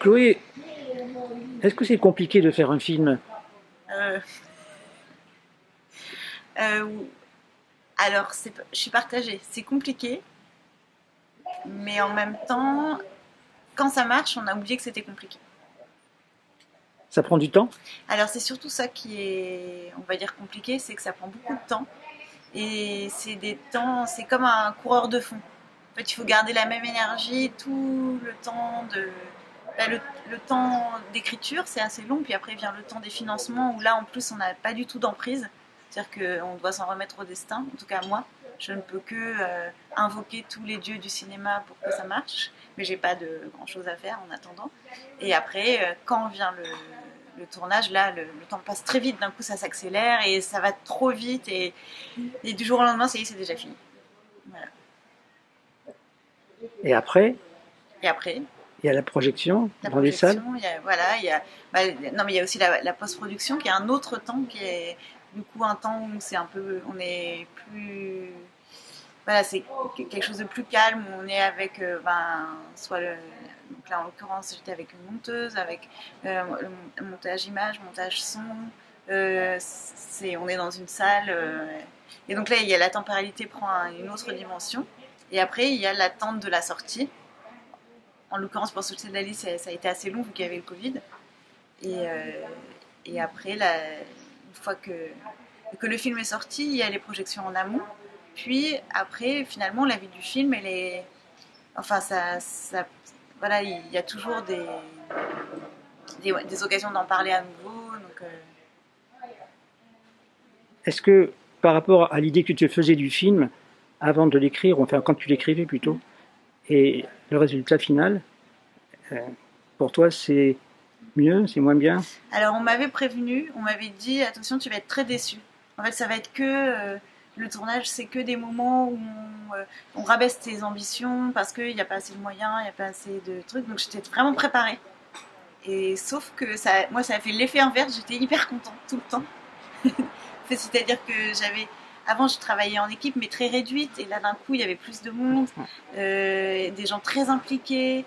Chloé, est-ce que c'est compliqué de faire un film? Euh, euh, alors, je suis partagée. C'est compliqué, mais en même temps, quand ça marche, on a oublié que c'était compliqué. Ça prend du temps? Alors, c'est surtout ça qui est, on va dire, compliqué, c'est que ça prend beaucoup de temps. Et c'est des temps, c'est comme un coureur de fond. En fait, il faut garder la même énergie tout le temps de. Le temps d'écriture, c'est assez long, puis après vient le temps des financements, où là, en plus, on n'a pas du tout d'emprise. C'est-à-dire qu'on doit s'en remettre au destin. En tout cas, moi, je ne peux que invoquer tous les dieux du cinéma pour que ça marche, mais j'ai pas de grand-chose à faire en attendant. Et après, quand vient le tournage, là, le temps passe très vite. D'un coup, ça s'accélère et ça va trop vite. Et du jour au lendemain, ça y est, c'est déjà fini. Voilà. Et après, Et après, il y a la projection la dans les salles? projection, il y a, voilà, il y a, bah, non, mais il y a aussi la post-production qui est un autre temps qui est du coup un temps où c'est un peu, on est plus, voilà, c'est quelque chose de plus calme où on est avec, soit le, donc là en l'occurrence j'étais avec une monteuse, avec le montage image, montage son, on est dans une salle et donc là il y a la temporalité prend une autre dimension et après il y a l'attente de la sortie. En l'occurrence, pour Sauter de la liste, ça a été assez long vu qu'il y avait le Covid. Et après, une fois que le film est sorti, il y a les projections en amont. Puis après, finalement, la vie du film, elle est. Enfin, voilà, il y a toujours des occasions d'en parler à nouveau. Donc, Est-ce que par rapport à l'idée que tu te faisais du film, avant de l'écrire, enfin quand tu l'écrivais plutôt, et le résultat final, pour toi c'est mieux, c'est moins bien? Alors, on m'avait prévenu, on m'avait dit attention, tu vas être très déçu. En fait, ça va être que. Le tournage, c'est que des moments où on rabaisse tes ambitions parce qu'il n'y a pas assez de moyens, il n'y a pas assez de trucs. Donc, j'étais vraiment préparée. Et sauf que moi, ça a fait l'effet inverse. J'étais hyper contente tout le temps. C'est-à-dire que avant, je travaillais en équipe, mais très réduite. Et là, d'un coup, il y avait plus de monde, des gens très impliqués,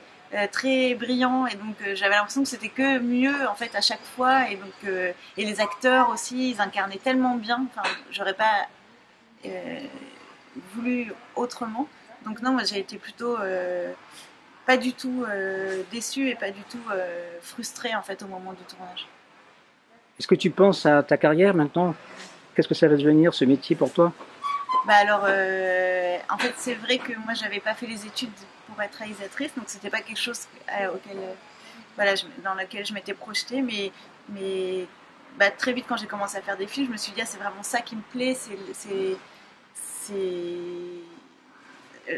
très brillants. Et donc, j'avais l'impression que c'était que mieux, en fait, à chaque fois. Et donc, et les acteurs aussi, ils incarnaient tellement bien. Enfin, j'aurais pas voulu autrement. Donc, non, moi, j'ai été plutôt pas du tout déçue et pas du tout frustrée, en fait, au moment du tournage. Est-ce que tu penses à ta carrière maintenant? Qu'est-ce que ça va devenir ce métier pour toi? Bah alors, en fait, c'est vrai que moi, j'avais pas fait les études pour être réalisatrice, donc c'était pas quelque chose auquel, voilà, dans lequel je m'étais projetée, mais bah, très vite quand j'ai commencé à faire des films, je me suis dit ah, c'est vraiment ça qui me plaît, c'est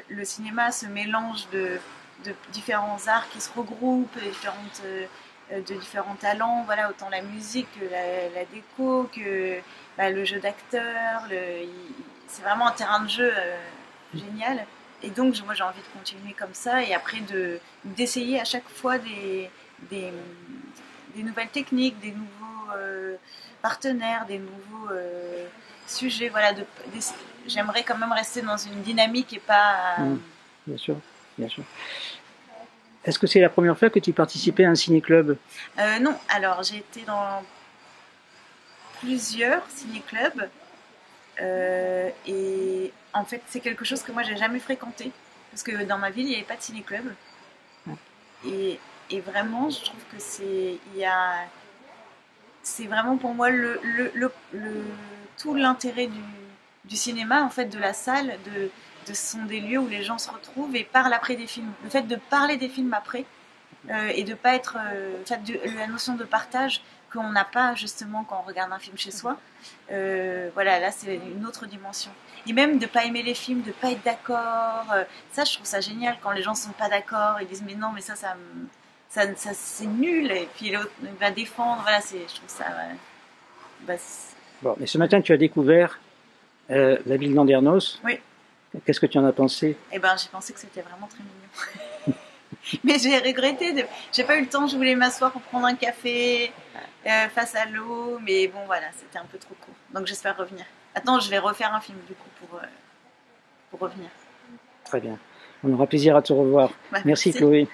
le cinéma, ce mélange de différents arts qui se regroupent, de différents talents, voilà, autant la musique que la déco, que bah, le jeu d'acteur, c'est vraiment un terrain de jeu génial. Et donc, moi, j'ai envie de continuer comme ça et après d'essayer à chaque fois des, des nouvelles techniques, des nouveaux partenaires, des nouveaux sujets. Voilà, j'aimerais quand même rester dans une dynamique et pas. Bien sûr, bien sûr. Est-ce que c'est la première fois que tu participais à un ciné-club? Non, alors j'ai été dans plusieurs ciné-clubs et en fait c'est quelque chose que moi j'ai jamais fréquenté parce que dans ma ville il n'y avait pas de ciné-club et vraiment je trouve que c'est vraiment pour moi tout l'intérêt du cinéma en fait de la salle ce sont des lieux où les gens se retrouvent et parlent après des films. Le fait de parler des films après et de pas être la notion de partage qu'on n'a pas justement quand on regarde un film chez soi. Voilà, là c'est une autre dimension. Et même de pas aimer les films, de pas être d'accord. Ça, je trouve ça génial quand les gens sont pas d'accord. Ils disent mais non, mais ça c'est nul. Et puis l'autre va défendre. Voilà, je trouve ça. Bon, mais ce matin tu as découvert la ville d'Andernos. Oui. Qu'est-ce que tu en as pensé? Eh ben, j'ai pensé que c'était vraiment très mignon. Mais j'ai regretté, j'ai pas eu le temps, je voulais m'asseoir pour prendre un café face à l'eau, mais bon voilà, c'était un peu trop court. Donc j'espère revenir. Attends, je vais refaire un film du coup pour revenir. Très bien. On aura plaisir à te revoir. Ouais, merci Chloé.